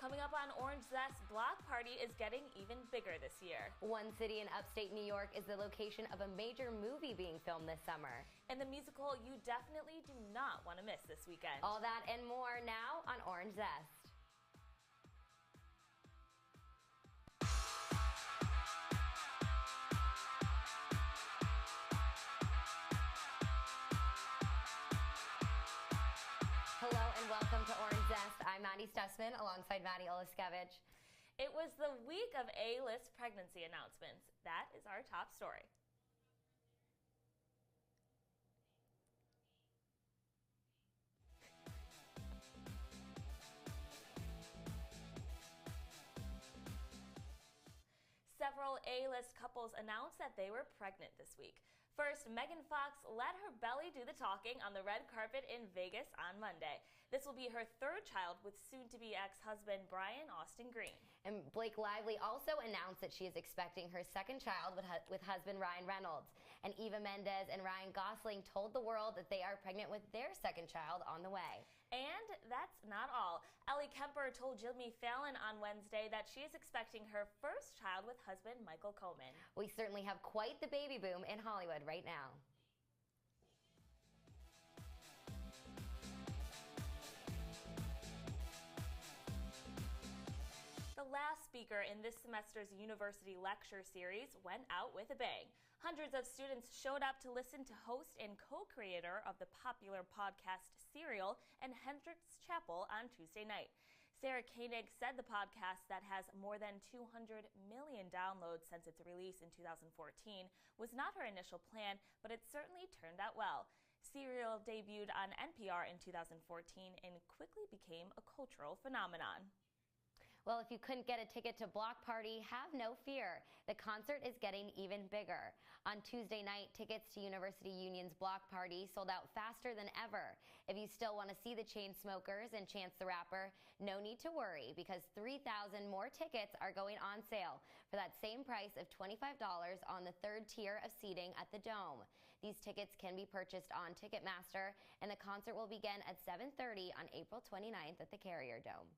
Coming up on Orange Zest, Block Party is getting even bigger this year. One city in upstate New York is the location of a major movie being filmed this summer. And the musical you definitely do not want to miss this weekend. All that and more now on Orange Zest. Hello and welcome to Orange Zest. I'm Maddie Stussman alongside Maddie Oliskevich. It was the week of A-list pregnancy announcements. That is our top story. Several A-list couples announced that they were pregnant this week. First, Megan Fox let her belly do the talking on the red carpet in Vegas on Monday. This will be her third child with soon-to-be ex-husband Brian Austin Green. And Blake Lively also announced that she is expecting her second child with husband Ryan Reynolds. And Eva Mendes and Ryan Gosling told the world that they are pregnant with their second child on the way. And that's not all. Ellie Kemper told Jimmy Fallon on Wednesday that she is expecting her first child with husband Michael Coleman. We certainly have quite the baby boom in Hollywood right now. The last speaker in this semester's university lecture series went out with a bang. Hundreds of students showed up to listen to host and co-creator of the popular podcast Serial and Hendricks Chapel on Tuesday night. Sarah Koenig said the podcast, that has more than 200 million downloads since its release in 2014, was not her initial plan, but it certainly turned out well. Serial debuted on NPR in 2014 and quickly became a cultural phenomenon. Well, if you couldn't get a ticket to Block Party, have no fear. The concert is getting even bigger. On Tuesday night, tickets to University Union's Block Party sold out faster than ever. If you still want to see the Chainsmokers and Chance the Rapper, no need to worry, because 3,000 more tickets are going on sale for that same price of $25 on the third tier of seating at the Dome. These tickets can be purchased on Ticketmaster, and the concert will begin at 7:30 on April 29th at the Carrier Dome.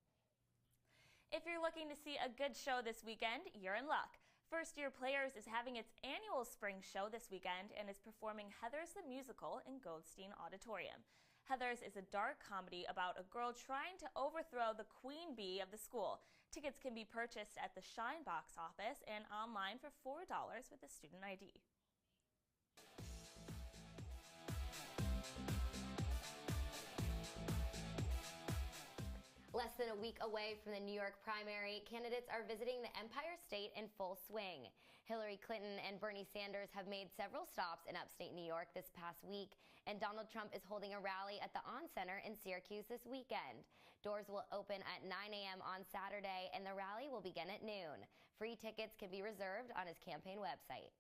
If you're looking to see a good show this weekend, you're in luck. First Year Players is having its annual spring show this weekend and is performing Heathers the Musical in Goldstein Auditorium. Heathers is a dark comedy about a girl trying to overthrow the queen bee of the school. Tickets can be purchased at the Shine box office and online for $4 with a student ID. Less than a week away from the New York primary, candidates are visiting the Empire State in full swing. Hillary Clinton and Bernie Sanders have made several stops in upstate New York this past week, and Donald Trump is holding a rally at the On Center in Syracuse this weekend. Doors will open at 9 a.m. on Saturday, and the rally will begin at noon. Free tickets can be reserved on his campaign website.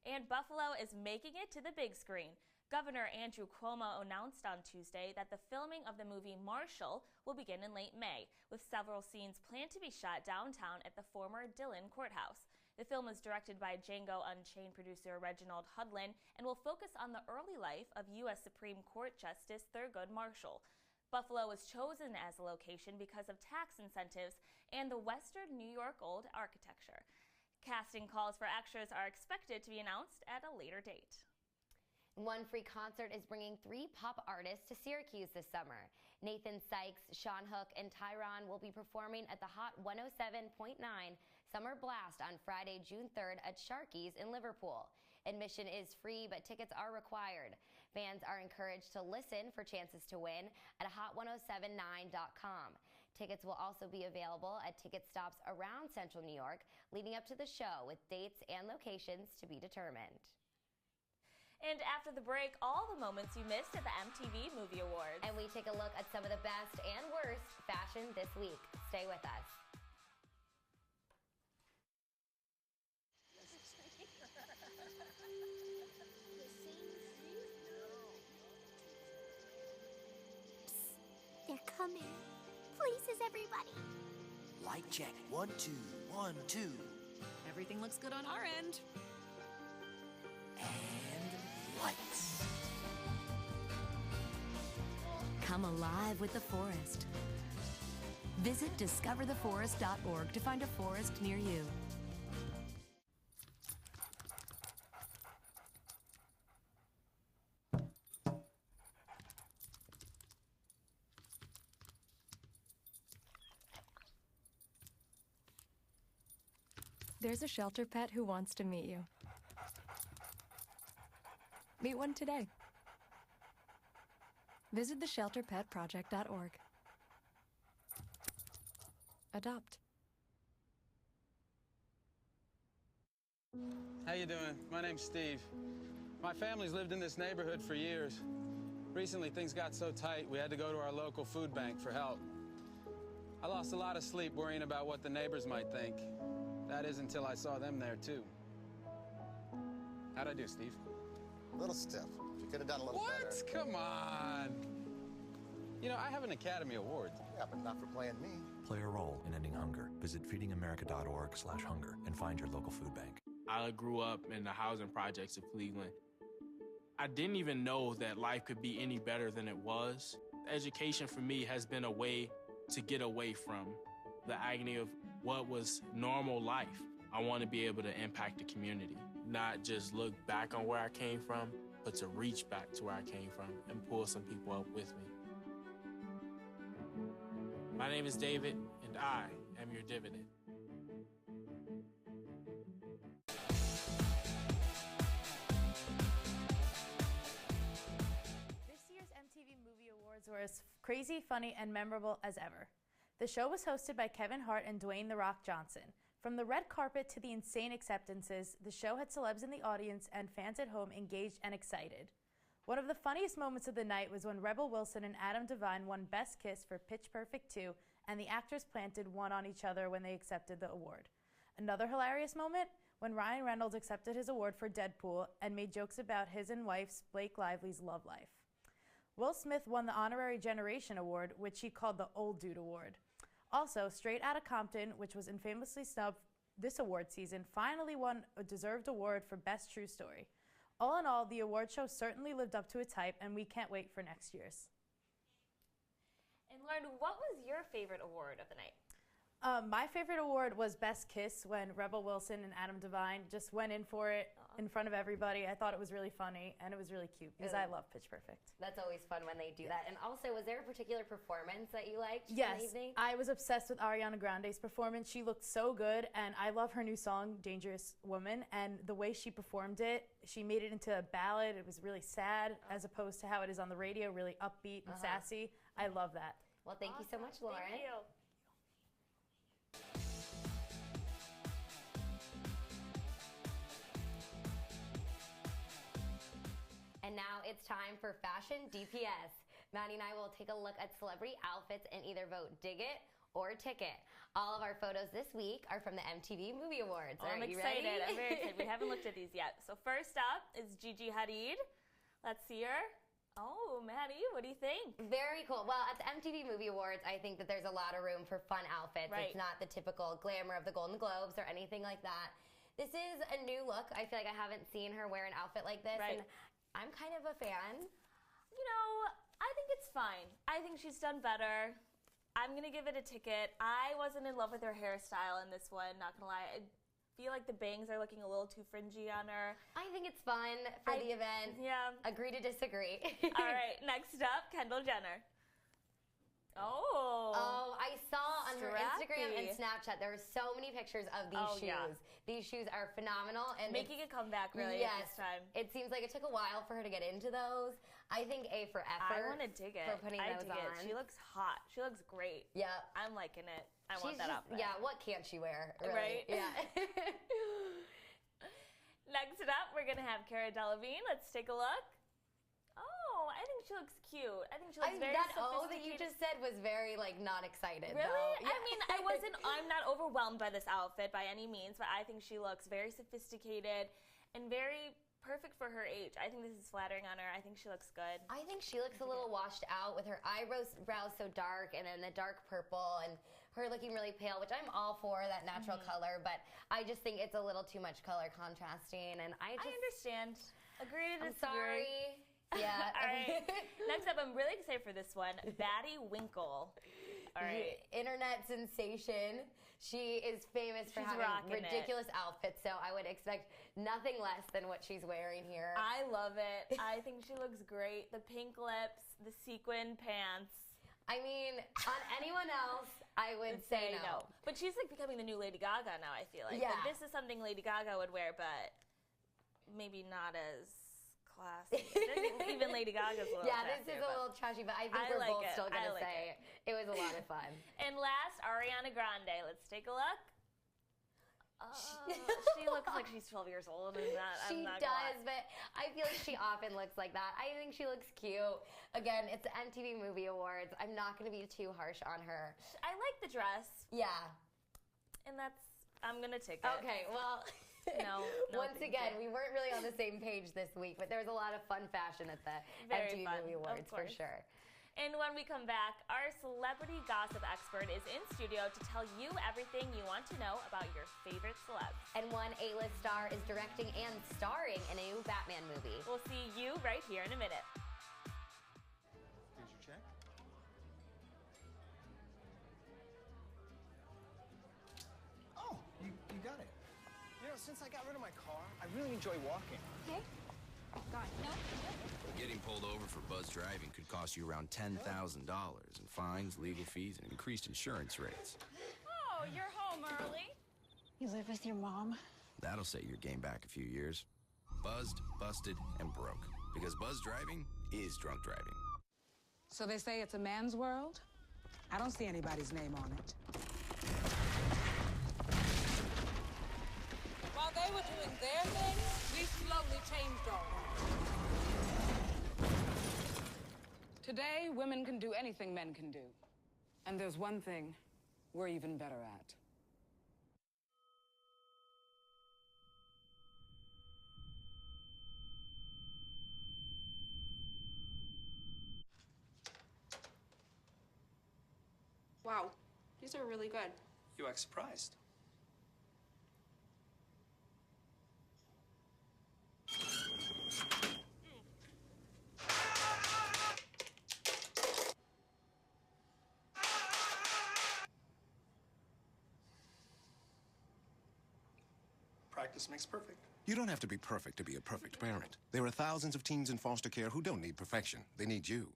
And Buffalo is making it to the big screen. Governor Andrew Cuomo announced on Tuesday that the filming of the movie Marshall will begin in late May, with several scenes planned to be shot downtown at the former Dillon Courthouse. The film is directed by Django Unchained producer Reginald Hudlin and will focus on the early life of U.S. Supreme Court Justice Thurgood Marshall. Buffalo was chosen as a location because of tax incentives and the Western New York old architecture. Casting calls for extras are expected to be announced at a later date. One free concert is bringing 3 pop artists to Syracuse this summer. Nathan Sykes, Sean Hook, and Tyron will be performing at the Hot 107.9 Summer Blast on Friday, June 3rd at Sharky's in Liverpool. Admission is free, but tickets are required. Fans are encouraged to listen for chances to win at hot1079.com. Tickets will also be available at ticket stops around Central New York leading up to the show, with dates and locations to be determined. And after the break, all the moments you missed at the MTV Movie Awards. And we take a look at some of the best and worst fashion this week. Stay with us. Psst, they're coming. Places, everybody. Light check. 1, 2, 1, 2. Everything looks good on our end. And lights. Come alive with the forest. Visit discovertheforest.org to find a forest near you. There's a shelter pet who wants to meet you. Meet one today. Visit theshelterpetproject.org. Adopt. How you doing? My name's Steve. My family's lived in this neighborhood for years. Recently, things got so tight, we had to go to our local food bank for help. I lost a lot of sleep worrying about what the neighbors might think. That is until I saw them there, too. How'd I do, Steve? A little stiff. You could have done a little better. What? Come on. You know, I have an Academy Award. Yeah, but not for playing me. Play a role in ending hunger. Visit feedingamerica.org/hunger and find your local food bank. I grew up in the housing projects of Cleveland. I didn't even know that life could be any better than it was. Education for me has been a way to get away from the agony of what was normal life. I want to be able to impact the community, not just look back on where I came from, but to reach back to where I came from and pull some people up with me. My name is David, and I am your dividend. This year's MTV Movie Awards were as crazy, funny, and memorable as ever. The show was hosted by Kevin Hart and Dwayne "The Rock" Johnson. From the red carpet to the insane acceptances, the show had celebs in the audience and fans at home engaged and excited. One of the funniest moments of the night was when Rebel Wilson and Adam Devine won Best Kiss for Pitch Perfect 2, and the actors planted one on each other when they accepted the award. Another hilarious moment? When Ryan Reynolds accepted his award for Deadpool and made jokes about his and wife's Blake Lively's love life. Will Smith won the Honorary Generation Award, which he called the Old Dude Award. Also, Straight Outta Compton, which was infamously snubbed this award season, finally won a deserved award for Best True Story. All in all, the award show certainly lived up to its hype, and we can't wait for next year's. And Lauren, what was your favorite award of the night? My favorite award was Best Kiss, when Rebel Wilson and Adam Devine just went in for it in front of everybody. I thought it was really funny, and it was really cute, because I love Pitch Perfect. That's always fun when they do that. And also, was there a particular performance that you liked from the evening? I was obsessed with Ariana Grande's performance. She looked so good, and I love her new song, Dangerous Woman, and the way she performed it, she made it into a ballad. It was really sad, as opposed to how it is on the radio, really upbeat and sassy. I love that. Well, thank you so much, Lauren. Thank you. And now it's time for Fashion DPS. Maddie and I will take a look at celebrity outfits and either vote dig it or ticket. All of our photos this week are from the MTV Movie Awards. I'm excited. I'm very excited. We haven't looked at these yet. So first up is Gigi Hadid. Let's see her. Oh, Maddie, what do you think? Very cool. Well, at the MTV Movie Awards, I think that there's a lot of room for fun outfits. Right. It's not the typical glamour of the Golden Globes or anything like that. This is a new look. I feel like I haven't seen her wear an outfit like this. Right. And I'm kind of a fan. You know, I think it's fine. I think she's done better. I'm going to give it a ticket. I wasn't in love with her hairstyle in this one, not going to lie. I feel like the bangs are looking a little too fringy on her. I think it's fun for the event. Yeah. Agree to disagree. All right, next up, Kendall Jenner. Oh, I saw on her Instagram and Strappy. Snapchat, there were so many pictures of these shoes. Yeah. These shoes are phenomenal. And Making a comeback, really, yes, this time. It seems like it took a while for her to get into those. I think A for effort. I want to dig it. For putting those dig on. It. She looks hot. She looks great. Yeah. I'm liking it. I She's want that just, outfit. Yeah, what can't she wear, Right? really? Yeah. Next up, we're going to have Cara Delevingne. Let's take a look. Oh, I think she looks cute. I think she looks very that sophisticated. that you just said was very, not excited. Really? Though. Yeah. I mean, I'm not overwhelmed by this outfit by any means, but I think she looks very sophisticated and very perfect for her age. I think this is flattering on her. I think she looks good. I think she looks a little washed out with her eyebrows so dark and then the dark purple and her looking really pale, which I'm all for that natural color, but I just think it's a little too much color contrasting. And I understand. Agree to I'm disagree. sorry. Yeah. All right. Next up, I'm really excited for this one. Batty Winkle. All right. Internet sensation. She is famous for having ridiculous outfits, so I would expect nothing less than what she's wearing here. I love it. I think she looks great. The pink lips, the sequin pants. I mean, on anyone else, I would say no. But she's like becoming the new Lady Gaga now, I feel like. Yeah. Like, this is something Lady Gaga would wear, but maybe not as classy. Even Lady Gaga's a little this is a little trashy, but I think we're both still going to say it was a lot of fun. And last, Ariana Grande. Let's take a look. She looks like she's 12 years old. She does, but I feel like she often looks like that. I think she looks cute. Again, it's the MTV Movie Awards. I'm not going to be too harsh on her. I like the dress. Yeah. And I'm going to take it. Okay, well, no once again, we weren't really on the same page this week, but there was a lot of fun fashion at the MTV Movie Awards for sure. And when we come back, our celebrity gossip expert is in studio to tell you everything you want to know about your favorite celebs. And one A-list star is directing and starring in a new Batman movie. We'll see you right here in a minute. Here's your check. Oh, you got it. You know, since I got rid of my car, I really enjoy walking. Okay. God, no. Getting pulled over for buzz driving could cost you around $10,000 in fines, legal fees, and increased insurance rates. Oh, you're home early. You live with your mom? That'll set your game back a few years. Buzzed, busted, and broke. Because buzz driving is drunk driving. So they say it's a man's world? I don't see anybody's name on it. While they were doing their thing, we slowly changed our own. Today, women can do anything men can do. And there's one thing we're even better at. Wow, these are really good. You act surprised. Practice makes perfect. You don't have to be perfect to be a perfect parent. There are thousands of teens in foster care who don't need perfection. They need you.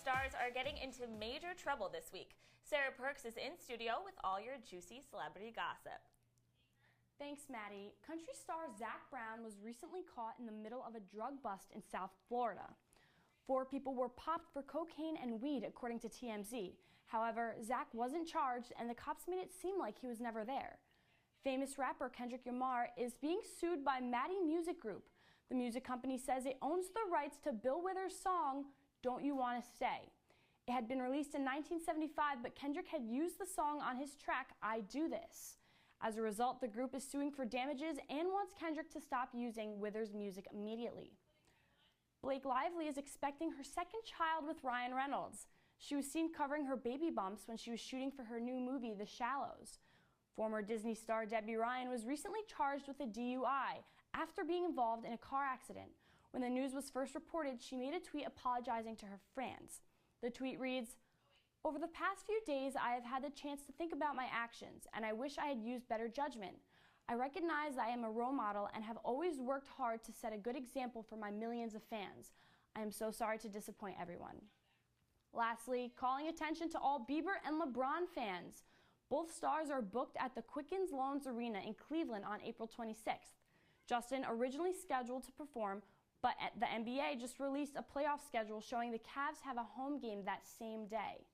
Stars are getting into major trouble this week. Sarah Perks is in studio with all your juicy celebrity gossip. Thanks, Maddie. Country star Zac Brown was recently caught in the middle of a drug bust in South Florida. 4 people were popped for cocaine and weed, according to TMZ. However, Zac wasn't charged, and the cops made it seem like he was never there. Famous rapper Kendrick Lamar is being sued by Maddie Music Group. The music company says it owns the rights to Bill Withers' song, Don't You Wanna Stay. It had been released in 1975, but Kendrick had used the song on his track, I Do This. As a result, the group is suing for damages and wants Kendrick to stop using Withers' music immediately. Blake Lively is expecting her second child with Ryan Reynolds. She was seen covering her baby bumps when she was shooting for her new movie, The Shallows. Former Disney star Debbie Ryan was recently charged with a DUI after being involved in a car accident. When the news was first reported, she made a tweet apologizing to her fans. The tweet reads, "Over the past few days, I have had the chance to think about my actions, and I wish I had used better judgment. I recognize that I am a role model and have always worked hard to set a good example for my millions of fans. I am so sorry to disappoint everyone." Lastly, calling attention to all Bieber and LeBron fans. Both stars are booked at the Quicken Loans Arena in Cleveland on April 26th. Justin originally scheduled to perform, but the NBA just released a playoff schedule showing the Cavs have a home game that same day.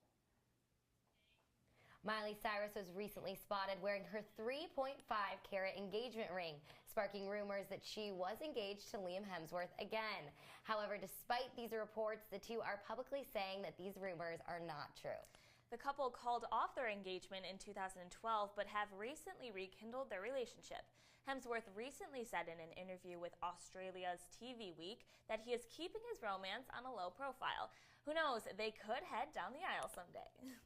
Miley Cyrus was recently spotted wearing her 3.5-carat engagement ring, sparking rumors that she was engaged to Liam Hemsworth again. However, despite these reports, the two are publicly saying that these rumors are not true. The couple called off their engagement in 2012, but have recently rekindled their relationship. Hemsworth recently said in an interview with Australia's TV Week that he is keeping his romance on a low profile. Who knows, they could head down the aisle someday.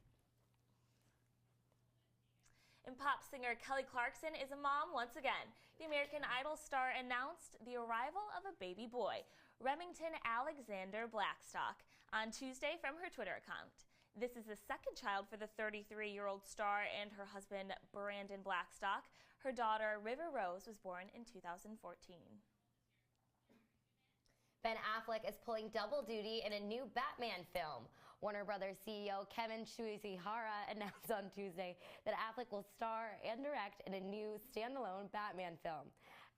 And pop singer Kelly Clarkson is a mom once again. The American Idol star announced the arrival of a baby boy, Remington Alexander Blackstock, on Tuesday from her Twitter account. This is the second child for the 33-year-old star and her husband, Brandon Blackstock. Her daughter, River Rose, was born in 2014. Ben Affleck is pulling double duty in a new Batman film. Warner Brothers CEO Kevin Shuihara announced on Tuesday that Affleck will star and direct in a new standalone Batman film.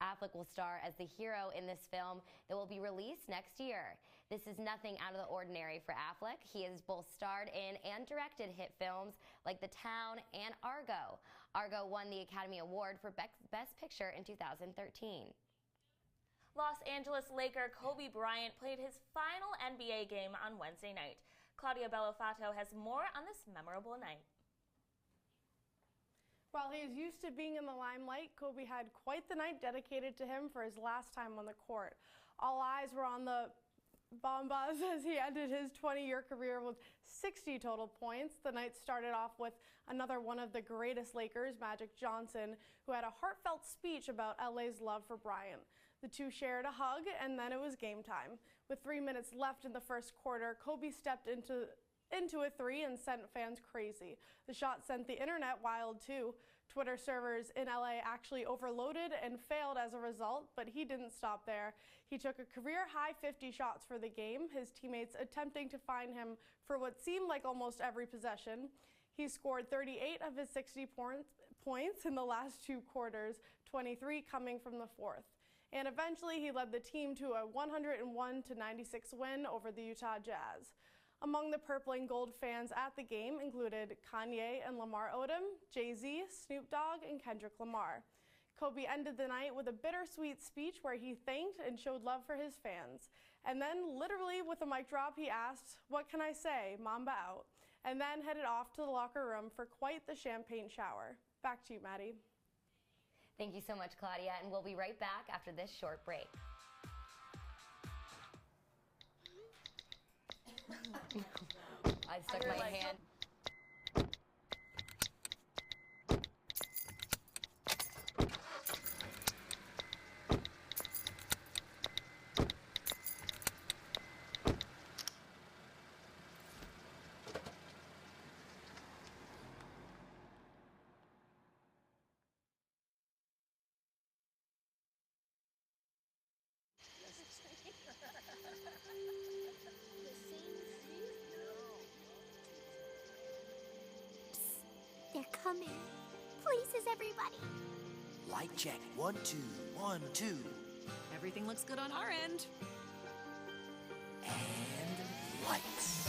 Affleck will star as the hero in this film that will be released next year. This is nothing out of the ordinary for Affleck. He has both starred in and directed hit films like The Town and Argo. Argo won the Academy Award for Best Picture in 2013. Los Angeles Laker Kobe Bryant played his final NBA game on Wednesday night. Claudia Bellofato has more on this memorable night. While he is used to being in the limelight, Kobe had quite the night dedicated to him for his last time on the court. All eyes were on the Bombas as he ended his 20-year career with 60 total points. The night started off with another one of the greatest Lakers, Magic Johnson, who had a heartfelt speech about LA's love for Bryant. The two shared a hug, and then it was game time. With 3 minutes left in the first quarter, Kobe stepped into a three and sent fans crazy. The shot sent the internet wild too. Twitter servers in LA actually overloaded and failed as a result, but he didn't stop there. He took a career-high 50 shots for the game, his teammates attempting to find him for what seemed like almost every possession. He scored 38 of his 60 points in the last two quarters, 23 coming from the fourth. And eventually he led the team to a 101-96 win over the Utah Jazz. Among the purple and gold fans at the game included Kanye and Lamar Odom, Jay-Z, Snoop Dogg, and Kendrick Lamar. Kobe ended the night with a bittersweet speech where he thanked and showed love for his fans. And then, literally with a mic drop, he asked, "What can I say? Mamba out," and then headed off to the locker room for quite the champagne shower. Back to you, Maddie. Thank you so much, Claudia, and we'll be right back after this short break. I stuck my hand. They're coming. Places, everybody. Light check. 1, 2, 1, 2. Everything looks good on our end. And lights.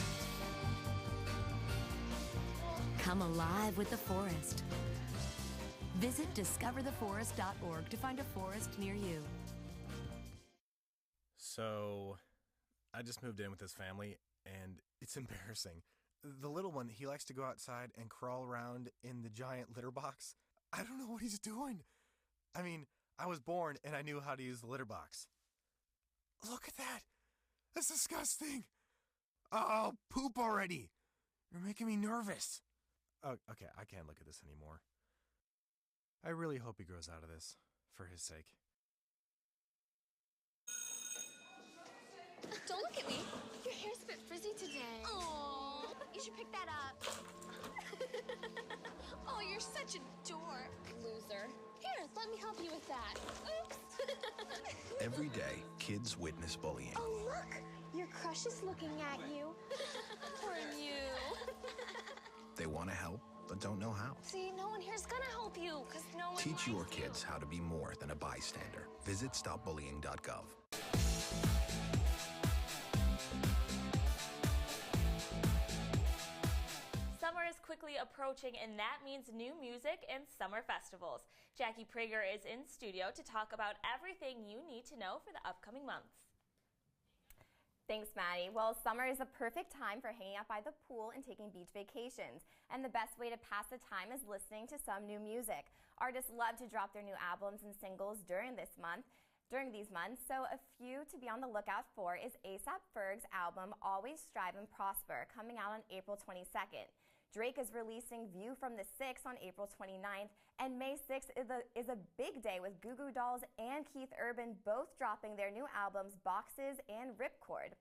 Come alive with the forest. Visit discovertheforest.org to find a forest near you. So, I just moved in with this family, and it's embarrassing. The little one, he likes to go outside and crawl around in the giant litter box. I don't know what he's doing. I mean, I was born and I knew how to use the litter box. Look at that. That's disgusting. Oh, poop already. You're making me nervous. Oh, okay, I can't look at this anymore. I really hope he grows out of this, for his sake. Don't look at me. Your hair's a bit frizzy today. Aww. You should pick that up. Oh, you're such a dork. Loser. Here, let me help you with that. Oops. Every day, kids witness bullying. Oh, look. Your crush is looking at you. Poor you. They want to help, but don't know how. See, no one here's gonna help you, because no one Teach your kids how to be more than a bystander. Visit stopbullying.gov. Summer is quickly approaching, and that means new music and summer festivals. Jackie Prager is in studio to talk about everything you need to know for the upcoming months. Thanks, Maddie. Well, summer is a perfect time for hanging out by the pool and taking beach vacations. And the best way to pass the time is listening to some new music. Artists love to drop their new albums and singles during these months. So a few to be on the lookout for is A$AP Ferg's album, Always Strive and Prosper, coming out on April 22nd. Drake is releasing View from the 6 on April 29th, and May 6th is a big day with Goo Goo Dolls and Keith Urban both dropping their new albums Boxes and Ripcord.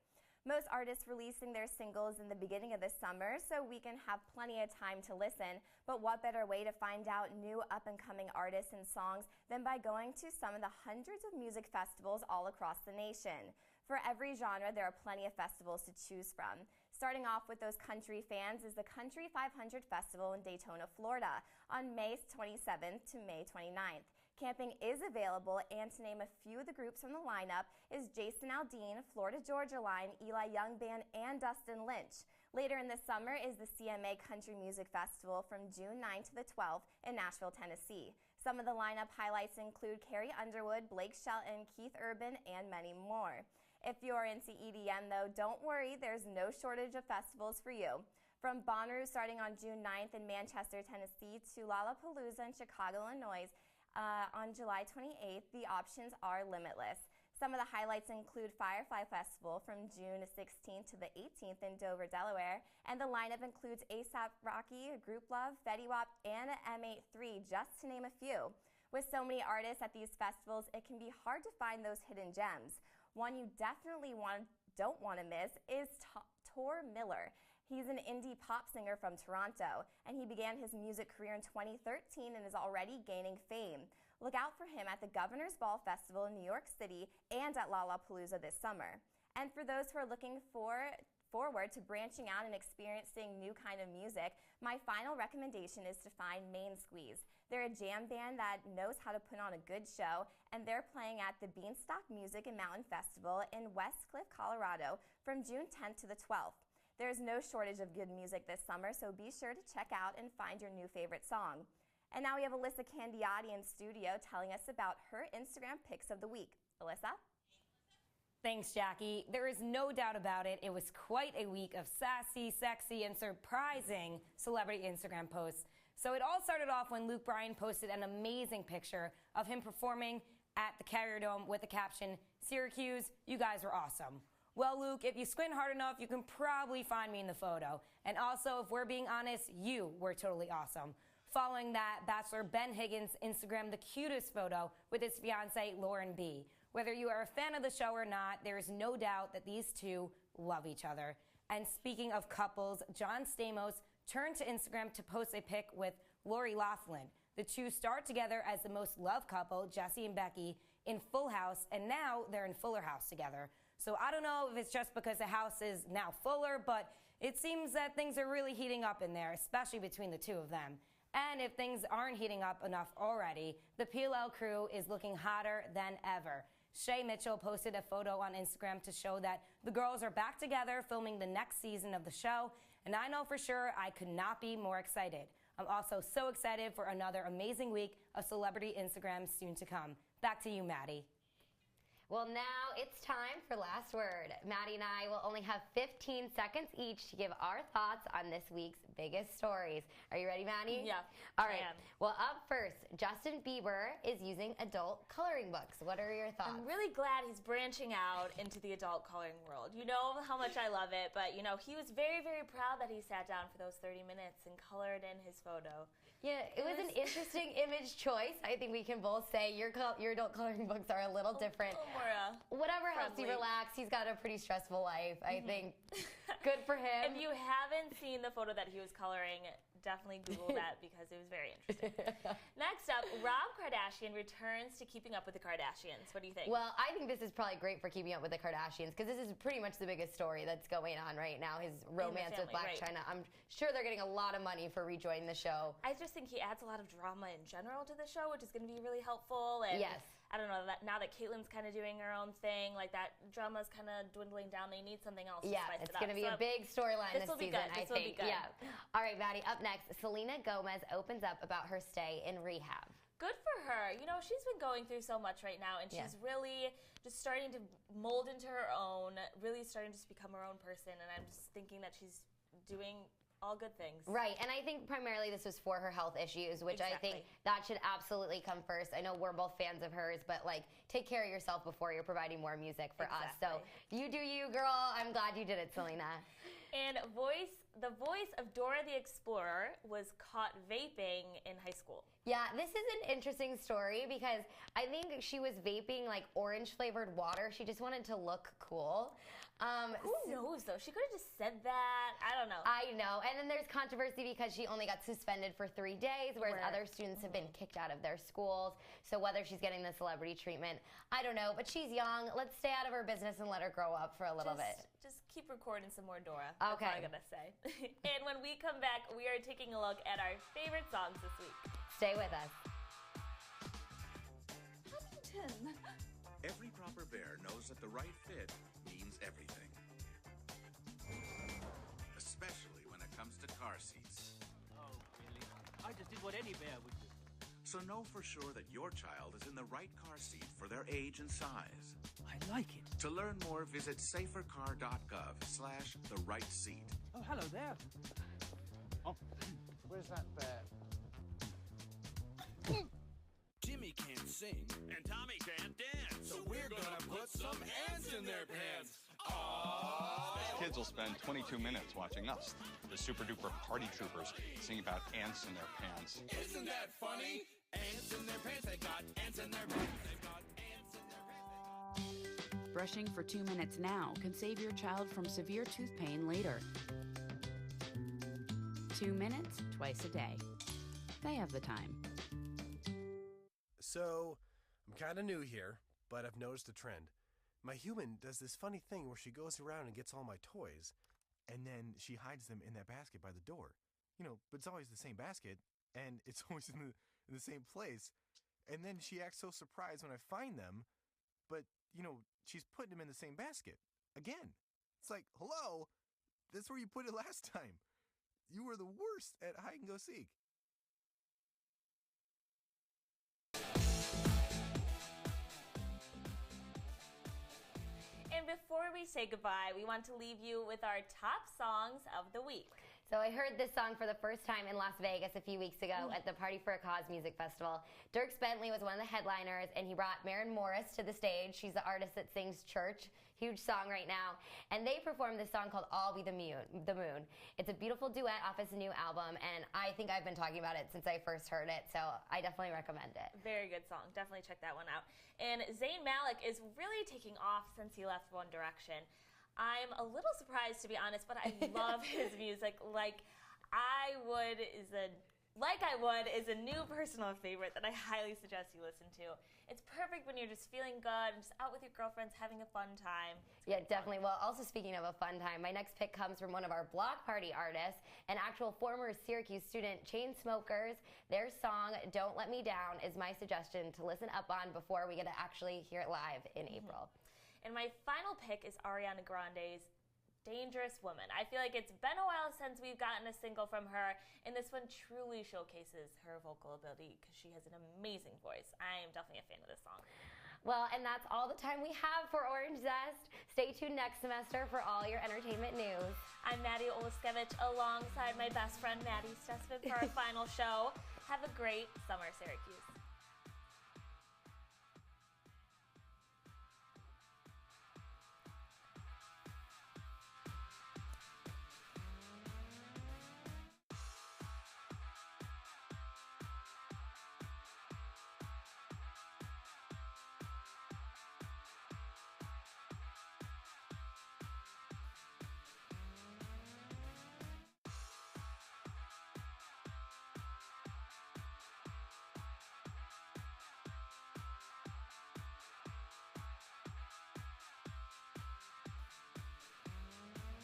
Most artists releasing their singles in the beginning of the summer, so we can have plenty of time to listen. But what better way to find out new up-and-coming artists and songs than by going to some of the hundreds of music festivals all across the nation? For every genre, there are plenty of festivals to choose from. Starting off with those country fans is the Country 500 Festival in Daytona, Florida, on May 27th to May 29th. Camping is available, and to name a few of the groups from the lineup is Jason Aldean, Florida Georgia Line, Eli Young Band, and Dustin Lynch. Later in the summer is the CMA Country Music Festival from June 9th to the 12th in Nashville, Tennessee. Some of the lineup highlights include Carrie Underwood, Blake Shelton, Keith Urban, and many more. If you're into EDM, though, don't worry, there's no shortage of festivals for you. From Bonnaroo starting on June 9th in Manchester, Tennessee, to Lollapalooza in Chicago, Illinois on July 28th, the options are limitless. Some of the highlights include Firefly Festival from June 16th to the 18th in Dover, Delaware, and the lineup includes A$AP Rocky, Group Love, Fetty Wap, and M83, just to name a few. With so many artists at these festivals, it can be hard to find those hidden gems. One you definitely don't want to miss is Tor Miller. He's an indie pop singer from Toronto, and he began his music career in 2013 and is already gaining fame. Look out for him at the Governor's Ball Festival in New York City and at Lollapalooza this summer. And for those who are looking forward to branching out and experiencing new kind of music, my final recommendation is to find Main Squeeze. They're a jam band that knows how to put on a good show, and they're playing at the Beanstalk Music and Mountain Festival in West Cliff, Colorado from June 10th to the 12th. There's no shortage of good music this summer, so be sure to check out and find your new favorite song. And now we have Alyssa Candiotti in studio telling us about her Instagram picks of the week. Alyssa? Thanks, Jackie. There is no doubt about it. It was quite a week of sassy, sexy, and surprising celebrity Instagram posts. So it all started off when Luke Bryan posted an amazing picture of him performing at the Carrier Dome with the caption, "Syracuse, you guys were awesome." Well, Luke, if you squint hard enough, you can probably find me in the photo. And also, if we're being honest, you were totally awesome. Following that, Bachelor Ben Higgins Instagrammed the cutest photo with his fiancée, Lauren B. Whether you are a fan of the show or not, there is no doubt that these two love each other. And speaking of couples, John Stamos turned to Instagram to post a pic with Lori Loughlin. The two starred together as the most loved couple, Jesse and Becky, in Full House, and now they're in Fuller House together. So I don't know if it's just because the house is now fuller, but it seems that things are really heating up in there, especially between the two of them. And if things aren't heating up enough already, the PLL crew is looking hotter than ever. Shay Mitchell posted a photo on Instagram to show that the girls are back together filming the next season of the show, and I know for sure I could not be more excited. I'm also so excited for another amazing week of celebrity Instagram soon to come. Back to you, Maddie. Well, now it's time for Last Word. Maddie and I will only have 15 seconds each to give our thoughts on this week's biggest stories. Are you ready, Maddie? Yeah. All right. Well, up first, Justin Bieber is using adult coloring books. What are your thoughts? I'm really glad he's branching out into the adult coloring world. You know how much I love it, but, you know, he was very, very proud that he sat down for those 30 minutes and colored in his photo. Yeah, it was an interesting image choice. I think we can both say your adult coloring books are a little different. Whatever helps you relax. He's got a pretty stressful life, I think. Good for him. If you haven't seen the photo that he was coloring, definitely Google that because it was very interesting. Next up, Rob Kardashian returns to Keeping Up with the Kardashians. What do you think? Well, I think this is probably great for Keeping Up with the Kardashians because this is pretty much the biggest story that's going on right now, his romance with Blac Chyna. I'm sure they're getting a lot of money for rejoining the show. I just think he adds a lot of drama in general to the show, which is going to be really helpful. And yes. I don't know, that now that Caitlyn's kind of doing her own thing, like that drama's kind of dwindling down. They need something else to spice it up. It's going to be a big storyline this season, I think. This will be good. Yeah. All right, Maddie, up next, Selena Gomez opens up about her stay in rehab. Good for her. You know, she's been going through so much right now, and she's really just starting to mold into her own, really starting to just become her own person, and I'm just thinking that she's doing all good things. Right, and I think primarily this was for her health issues, which I think that should absolutely come first. I know we're both fans of hers, but like, take care of yourself before you're providing more music for us. So you do you, girl. I'm glad you did it, Selena. And the voice of Dora the Explorer was caught vaping in high school. Yeah, this is an interesting story because I think she was vaping like orange flavored water. She just wanted to look cool. Who knows though? She could have just said that. I don't know. I know. And then there's controversy because she only got suspended for 3 days, whereas other students have been kicked out of their schools. So whether she's getting the celebrity treatment, I don't know. But she's young. Let's stay out of her business and let her grow up for a little bit. Just keep recording some more Dora. That's all I'm going to say. And when we come back, we are taking a look at our favorite songs this week. Stay with us. Every proper bear knows that the right fit means everything. Especially when it comes to car seats. Oh, really? I just did what any bear would do. So know for sure that your child is in the right car seat for their age and size. I like it. To learn more, visit safercar.gov/the right seat. Oh, hello there. Oh, where's that bear? Jimmy can't sing, and Tommy can't dance. so we're gonna put some ants in their pants. Kids will spend 22 minutes watching us, the super duper party troopers, sing about ants in their pants. Isn't that funny? Ants in their pants, they got ants in their pants, they got ants in their pants. Brushing for 2 minutes now can save your child from severe tooth pain later. 2 minutes, twice a day. They have the time. So, I'm kind of new here, but I've noticed a trend. My human does this funny thing where she goes around and gets all my toys, and then she hides them in that basket by the door. You know, but it's always the same basket, and it's always in the same place. And then she acts so surprised when I find them, but, you know, she's putting them in the same basket. Again. It's like, hello? That's where you put it last time. You were the worst at hide and go seek. And before we say goodbye, we want to leave you with our top songs of the week. So I heard this song for the first time in Las Vegas a few weeks ago at the Party for a Cause music festival. Dierks Bentley was one of the headliners, and he brought Maren Morris to the stage. She's the artist that sings Church, huge song right now. And they performed this song called I'll Be the Moon. It's a beautiful duet off his new album, and I think I've been talking about it since I first heard it, so I definitely recommend it. Very good song. Definitely check that one out. And Zayn Malik is really taking off since he left One Direction. I'm a little surprised, to be honest, but I love his music. Like I Would is a new personal favorite that I highly suggest you listen to. It's perfect when you're just feeling good and just out with your girlfriends having a fun time. Yeah, definitely. Well, also speaking of a fun time, my next pick comes from one of our block party artists, an actual former Syracuse student, Chainsmokers. Their song, Don't Let Me Down, is my suggestion to listen up on before we get to actually hear it live in April. And my final pick is Ariana Grande's Dangerous Woman. I feel like it's been a while since we've gotten a single from her, and this one truly showcases her vocal ability because she has an amazing voice. I am definitely a fan of this song. Well, and that's all the time we have for Orange Zest. Stay tuned next semester for all your entertainment news. I'm Maddie Oliskevich alongside my best friend Maddie Stessman for our final show. Have a great summer, Syracuse.